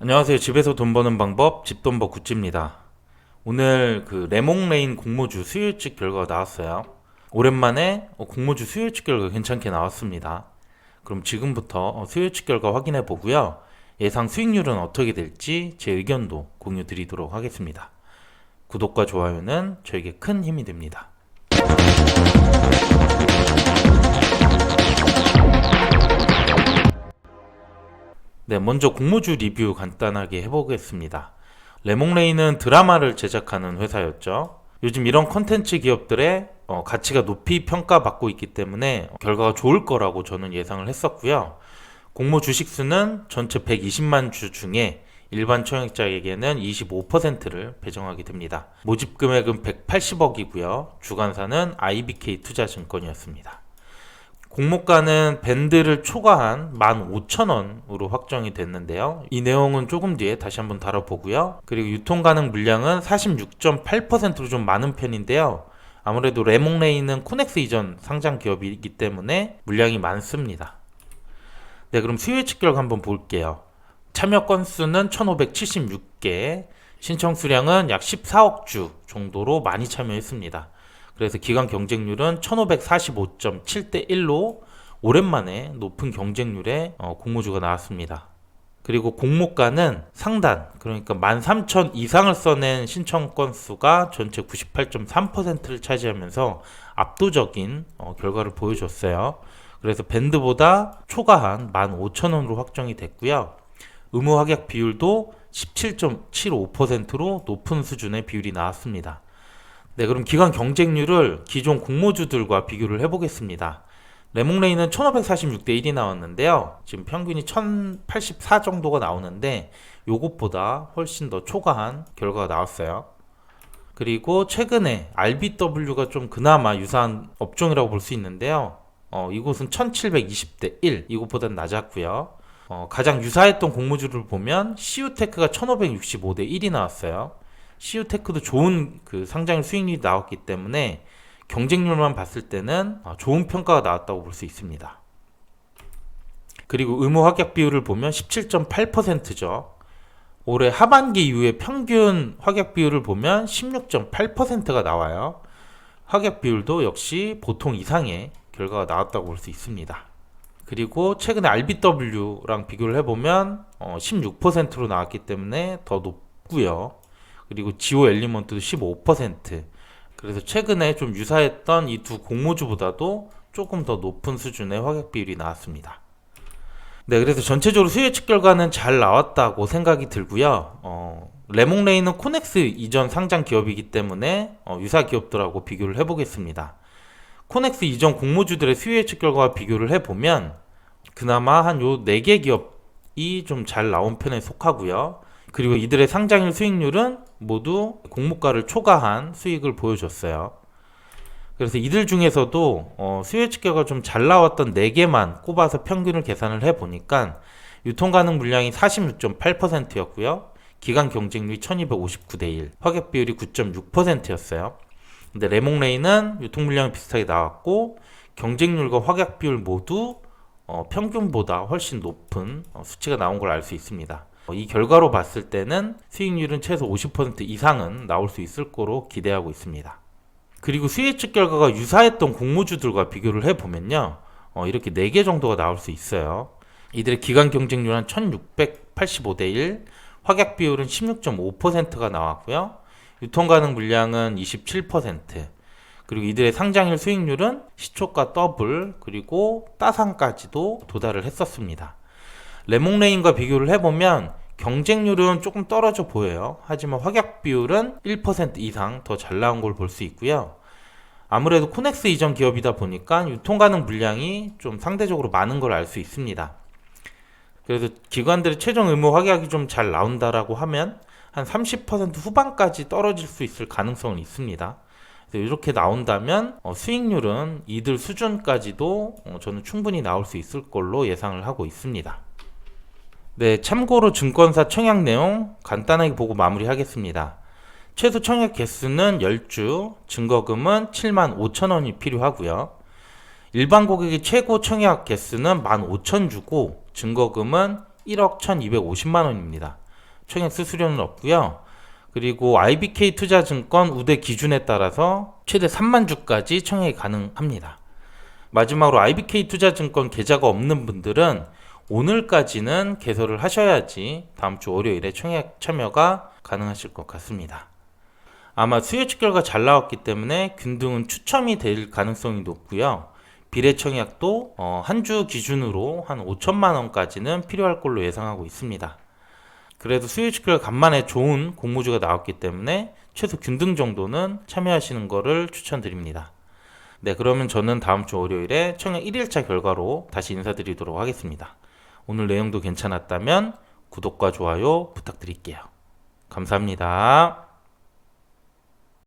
안녕하세요. 집에서 돈 버는 방법 집돈버 굿즈입니다. 오늘 레몽레인 공모주 수요일치 결과가 나왔어요. 오랜만에 공모주 수요일치 결과 괜찮게 나왔습니다. 그럼 지금부터 수요일치 결과 확인해 보고요. 예상 수익률은 어떻게 될지 제 의견도 공유 드리도록 하겠습니다. 구독과 좋아요는 저에게 큰 힘이 됩니다. 네, 먼저 공모주 리뷰 간단하게 해보겠습니다. 레몽레인은 드라마를 제작하는 회사였죠. 요즘 이런 컨텐츠 기업들의 가치가 높이 평가받고 있기 때문에 결과가 좋을 거라고 저는 예상을 했었고요. 공모 주식수는 전체 120만 주 중에 일반 청약자에게는 25%를 배정하게 됩니다. 모집 금액은 180억이고요. 주관사는 IBK 투자증권이었습니다. 공모가는 밴드를 초과한 15,000원으로 확정이 됐는데요. 이 내용은 조금 뒤에 다시 한번 다뤄보고요. 그리고 유통 가능 물량은 46.8%로 좀 많은 편인데요. 아무래도 레몽레인은 코넥스 이전 상장 기업이기 때문에 물량이 많습니다. 네, 그럼 수요일치 결과 한번 볼게요. 참여 건수는 1576개, 신청 수량은 약 14억 주 정도로 많이 참여했습니다. 그래서 기간 경쟁률은 1545.7대 1로 오랜만에 높은 경쟁률의 공모주가 나왔습니다. 그리고 공모가는 상단, 그러니까 13,000 이상을 써낸 신청 건수가 전체 98.3%를 차지하면서 압도적인 결과를 보여줬어요. 그래서 밴드보다 초과한 15,000원으로 확정이 됐고요. 의무 확약 비율도 17.75%로 높은 수준의 비율이 나왔습니다. 네, 그럼 기간 경쟁률을 기존 공모주들과 비교를 해보겠습니다. 레몽레인은 1546대 1이 나왔는데요. 지금 평균이 1084 정도가 나오는데 요것보다 훨씬 더 초과한 결과가 나왔어요. 그리고 최근에 RBW가 좀 그나마 유사한 업종이라고 볼 수 있는데요. 이곳은 1720대 1, 이것보다는 낮았고요. 가장 유사했던 공모주를 보면 CU테크가 1565대 1이 나왔어요. CU테크도 좋은 상장일 수익률이 나왔기 때문에 경쟁률만 봤을 때는 좋은 평가가 나왔다고 볼 수 있습니다. 그리고 의무 확약 비율을 보면 17.8%죠. 올해 하반기 이후에 평균 확약 비율을 보면 16.8%가 나와요. 확약 비율도 역시 보통 이상의 결과가 나왔다고 볼 수 있습니다. 그리고 최근에 RBW랑 비교를 해보면 16%로 나왔기 때문에 더 높고요. 그리고 지오 엘리먼트도 15%. 그래서 최근에 좀 유사했던 이 두 공모주보다도 조금 더 높은 수준의 확약 비율이 나왔습니다. 네, 그래서 전체적으로 수요 예측 결과는 잘 나왔다고 생각이 들고요. 레몽레인은 코넥스 이전 상장 기업이기 때문에 유사 기업들하고 비교를 해보겠습니다. 코넥스 이전 공모주들의 수요 예측 결과와 비교를 해보면 그나마 한 요 4개 기업이 좀 잘 나온 편에 속하고요. 그리고 이들의 상장일 수익률은 모두 공모가를 초과한 수익을 보여줬어요. 그래서 이들 중에서도 수요 예측 결과가 좀 잘 나왔던 4개만 꼽아서 평균을 계산을 해보니까 유통 가능 물량이 46.8%였고요. 기간 경쟁률이 1259대 1, 확약 비율이 9.6%였어요. 근데 레몽레인은 유통 물량이 비슷하게 나왔고 경쟁률과 확약 비율 모두 평균보다 훨씬 높은 수치가 나온 걸 알 수 있습니다. 이 결과로 봤을 때는 수익률은 최소 50% 이상은 나올 수 있을 거로 기대하고 있습니다. 그리고 수요 예측 결과가 유사했던 공모주들과 비교를 해보면요. 이렇게 4개 정도가 나올 수 있어요. 이들의 기간 경쟁률은 1685대 1, 확약 비율은 16.5%가 나왔고요. 유통 가능 물량은 27%, 그리고 이들의 상장일 수익률은 시초가 더블, 그리고 따상까지도 도달을 했었습니다. 레몽레인과 비교를 해보면 경쟁률은 조금 떨어져 보여요. 하지만 확약 비율은 1% 이상 더 잘 나온 걸 볼 수 있고요. 아무래도 코넥스 이전 기업이다 보니까 유통 가능 물량이 좀 상대적으로 많은 걸 알 수 있습니다. 그래서 기관들의 최종 의무 확약이 좀 잘 나온다라고 하면 한 30% 후반까지 떨어질 수 있을 가능성은 있습니다. 이렇게 나온다면 수익률은 이들 수준까지도 저는 충분히 나올 수 있을 걸로 예상을 하고 있습니다. 네, 참고로 증권사 청약 내용 간단하게 보고 마무리하겠습니다. 최소 청약 개수는 10주, 증거금은 75,000원이 필요하고요. 일반 고객의 최고 청약 개수는 15,000주고 증거금은 1억 1,250만 원입니다. 청약 수수료는 없고요. 그리고 IBK 투자증권 우대 기준에 따라서 최대 3만 주까지 청약이 가능합니다. 마지막으로 IBK 투자증권 계좌가 없는 분들은 오늘까지는 개설을 하셔야지 다음 주 월요일에 청약 참여가 가능하실 것 같습니다. 아마 수요 측결과 잘 나왔기 때문에 균등은 추첨이 될 가능성이 높고요. 비례 청약도 한 주 기준으로 한 5천만 원까지는 필요할 걸로 예상하고 있습니다. 그래도 수요 측결 간만에 좋은 공모주가 나왔기 때문에 최소 균등 정도는 참여하시는 거를 추천드립니다. 네, 그러면 저는 다음 주 월요일에 청약 1일차 결과로 다시 인사드리도록 하겠습니다. 오늘 내용도 괜찮았다면 구독과 좋아요 부탁드릴게요. 감사합니다.